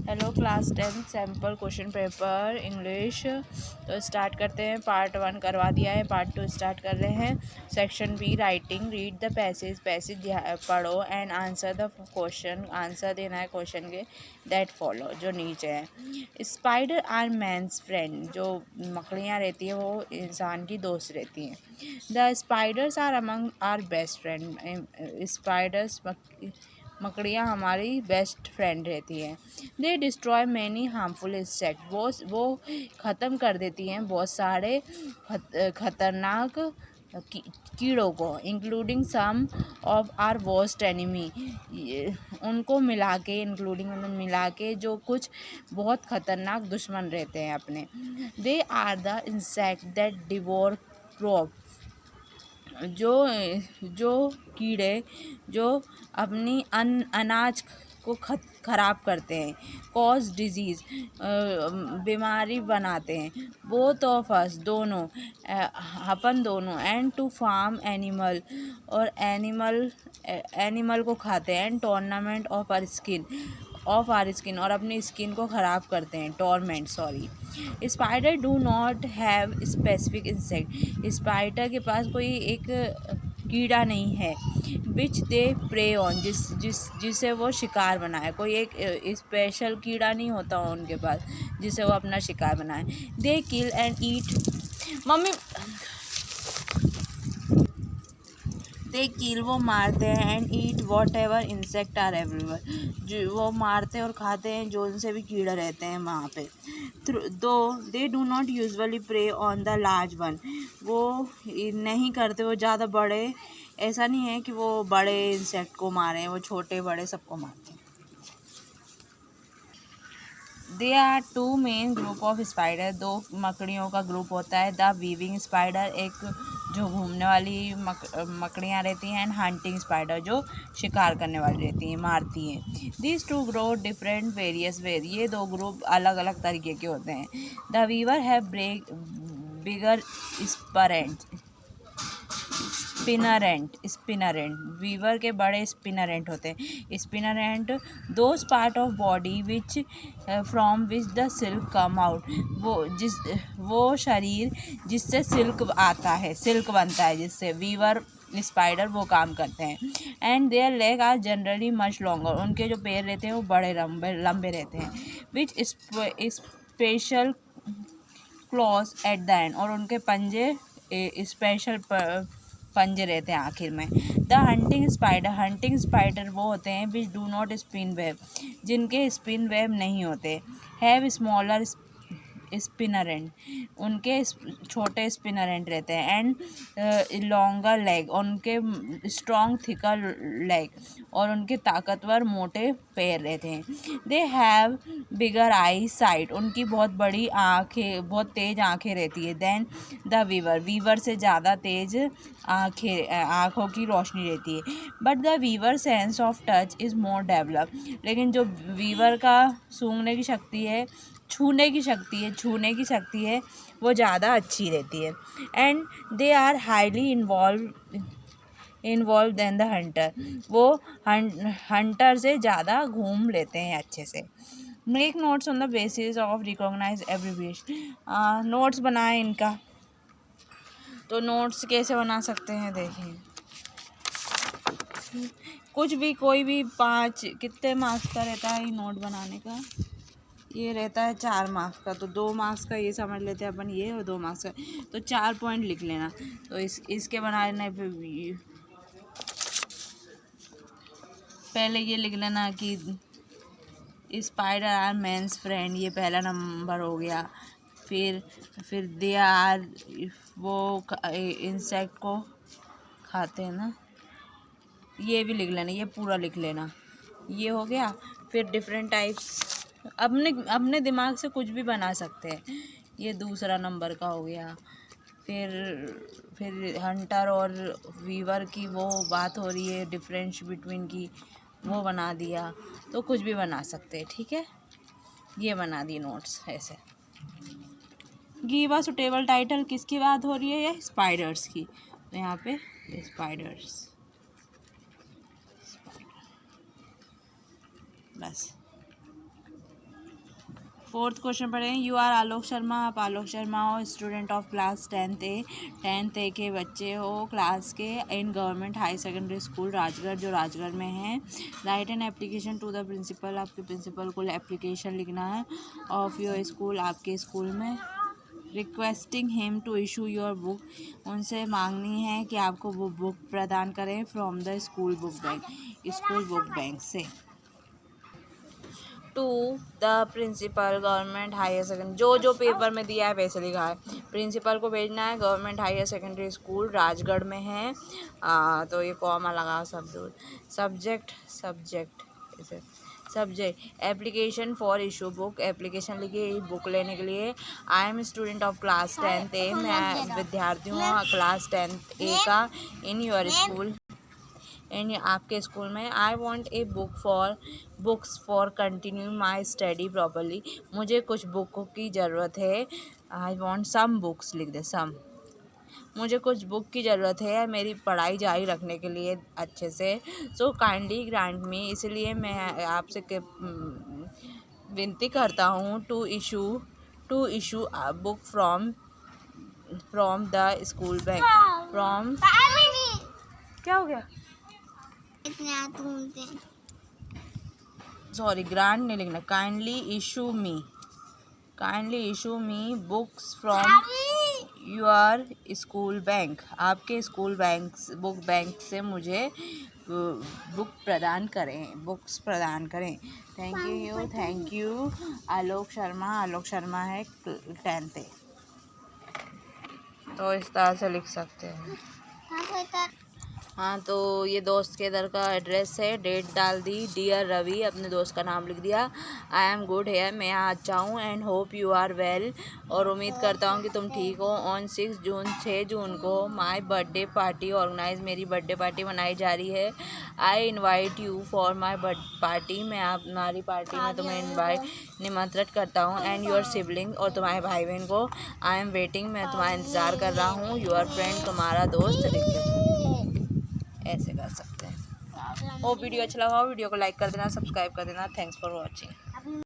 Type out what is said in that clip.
Hello class 10 sample question paper English. तो start करते हैं। पार्ट 1 करवा दिया है, पार्ट 2 स्टार्ट कर रहे हैं। Section B writing. Read the passage पढ़ो and answer the question, answer देना है क्वेश्चन के दैट फॉलो, जो नीचे है। स्पाइडर आर मैन्स फ्रेंड, जो मकड़ियाँ रहती है वो इंसान की दोस्त रहती हैं। The spiders are among our best friend, spiders मकड़ियाँ हमारी बेस्ट फ्रेंड रहती हैं। They destroy many harmful insect, वो ख़त्म कर देती हैं बहुत सारे खतरनाक कीड़ों को, including some of our worst enemy, उनको मिला के, इंक्लूडिंग मिला के जो कुछ बहुत ख़तरनाक दुश्मन रहते हैं अपने। They are the insect that devour crop, जो कीड़े जो अपनी अनाज को ख़राब करते हैं। कॉज डिजीज़, बीमारी बनाते हैं। बोथ ऑफ अस, दोनों, अपन दोनों। एंड टू फार्म एनिमल, और एनिमल को खाते हैं। And tournament of our skin, और अपनी स्किन को ख़राब करते हैं। Torment, sorry. Spider do not have specific insect, spider के पास कोई एक कीड़ा नहीं है। विच दे प्रे ऑन, जिसे वो शिकार बनाए। कोई एक स्पेशल कीड़ा नहीं होता उनके पास जिसे वो अपना शिकार बनाए। दे किल एंड ईट, मम्मी दे किल, वो मारते हैं। And eat whatever insect are everywhere, जो वो मारते हैं और खाते हैं जो उनसे भी कीड़े रहते हैं वहाँ पे। Though they do not usually prey on the large one, वो नहीं करते वो ज़्यादा बड़े, ऐसा नहीं है कि वो बड़े इंसेक्ट को मारें, वो छोटे बड़े सबको मारते हैं। There are two main group of spider, दो मकड़ियों का ग्रुप होता है। द वीविंग स्पाइडर, एक जो घूमने वाली मकड़ियाँ रहती हैं। एंड हंटिंग स्पाइडर, जो शिकार करने वाली रहती हैं, मारती हैं। This two group different various were, ये दो ग्रुप अलग अलग तरीके के होते हैं। The weaver have bigger spinneret, weaver के बड़े स्पिनरेंट होते हैं। Spinneret those part of body which from which the silk come out, वो शरीर जिससे सिल्क आता है, सिल्क बनता है जिससे वीवर स्पाइडर वो काम करते हैं। And their leg are generally much longer, उनके जो पैर रहते हैं वो बड़े लंबे रहते हैं। Which special claws at the end, और उनके पंजे स्पेशल पंजे रहते हैं आखिर में। द हंटिंग स्पाइडर वो होते हैं which do not spin web, जिनके स्पिन वेब नहीं होते। हैव स्मॉलर स्पिनरेंट, उनके छोटे स्पिनरेंट रहते हैं। एंड लॉन्गर लेग, उनके स्ट्रॉन्ग थिकर लेग, और उनके ताकतवर मोटे पैर रहते हैं। They have bigger I site, उनकी बहुत बड़ी आँखें, बहुत तेज़ आँखें रहती है। देन द वीवर से ज़्यादा तेज़ आँखों की रोशनी रहती है। But the weaver sense of touch is more develop, लेकिन जो वीवर का सूंघने की शक्ति है, छूने की शक्ति है वो ज़्यादा अच्छी रहती है। And they are highly involve than the hunter, वो हंटर से ज़्यादा घूम लेते हैं अच्छे से। Make notes on the basis of recognise abbreviation, notes बनाएं इनका। तो नोट्स कैसे बना सकते हैं देखिए। कुछ भी, कोई भी 5 कितने मार्क्स का रहता है ये नोट बनाने का, ये रहता है 4 मार्क्स का। तो 2 मार्क्स का ये समझ लेते हैं अपन ये, और 2 मार्क्स का, तो 4 पॉइंट लिख लेना। तो इसके बनाने पे पहले ये लिख लेना कि स्पाइडर आर मैन्स फ्रेंड, ये पहला नंबर हो गया। फिर दे आर, वो इंसेक्ट को खाते हैं ना, ये भी लिख लेना, ये पूरा लिख लेना, ये हो गया। फिर डिफरेंट टाइप्स, अपने दिमाग से कुछ भी बना सकते हैं। ये दूसरा नंबर का हो गया। फिर हंटर और वीवर की वो बात हो रही है, डिफरेंस बिटवीन की, वो बना दिया। तो कुछ भी बना सकते हैं, ठीक है। ये बना दिए नोट्स ऐसे। गिव अ सुटेबल टाइटल, किसकी बात हो रही है, ये स्पाइडर्स की। तो यहाँ पे स्पाइडर्स, बस। फोर्थ क्वेश्चन पढ़ें। यू आर आलोक शर्मा, आप आलोक शर्मा हो, student of class 10th A के बच्चे हो क्लास के, in government high secondary school Rajgarh, जो राजगढ़ में है। Write an application to the principal, आपके प्रिंसिपल को एप्लीकेशन लिखना है ऑफ योर स्कूल, आपके स्कूल में। Requesting him to issue your book, उनसे मांगनी है कि आपको वो बुक प्रदान करें from the school book bank से। To the principal government higher secondary, जो पेपर में दिया है वैसे लिखा है, प्रिंसिपल को भेजना है, government higher secondary school Rajgarh में है। तो ये कॉमा लगा शब्द। Subject application for issue book, application लिखिए बुक लेने के लिए। I am student of class 10th A, मैं विद्यार्थी हूँ क्लास 10th A का, इन योर स्कूल, इन आपके स्कूल में। I want A books for continue my study properly, मुझे कुछ बुकों की ज़रूरत है। आई वॉन्ट सम बुक्स लिख दे, सम, मुझे कुछ बुक की ज़रूरत है मेरी पढ़ाई जारी रखने के लिए अच्छे से। सो काइंडली ग्रांट मी, इसलिए मैं आपसे विनती करता हूँ to issue a book from the school bank, from, क्या हो गया, सॉरी ग्रांट नहीं लिखना, kindly issue me books from your school bank, आपके स्कूल बुक बैंक से मुझे बुक्स प्रदान करें। थैंक यू आलोक शर्मा है 10th A। तो इस तरह से लिख सकते हैं। हाँ, तो ये दोस्त के इधर का एड्रेस है, डेट डाल दी, डियर रवि, अपने दोस्त का नाम लिख दिया। आई एम गुड है, मैं यहाँ अच्छा हूँ, and hope you are well, और उम्मीद करता हूँ कि तुम ठीक हो। ऑन 6 जून को माई बर्थडे पार्टी ऑर्गेनाइज, मेरी बर्थडे पार्टी मनाई जा रही है। I invite you for my party, मैं हमारी पार्टी में तुम्हें निमंत्रित करता हूँ, एंड योर सिबलिंग, और तुम्हारे भाई बहन को। आई एम वेटिंग, मैं तुम्हारा इंतज़ार कर रहा हूँ। योर फ्रेंड, तुम्हारा दोस्त, ऐसे कर सकते हैं। वो वीडियो अच्छा लगा हो वीडियो को लाइक कर देना, सब्सक्राइब कर देना। Thanks for watching.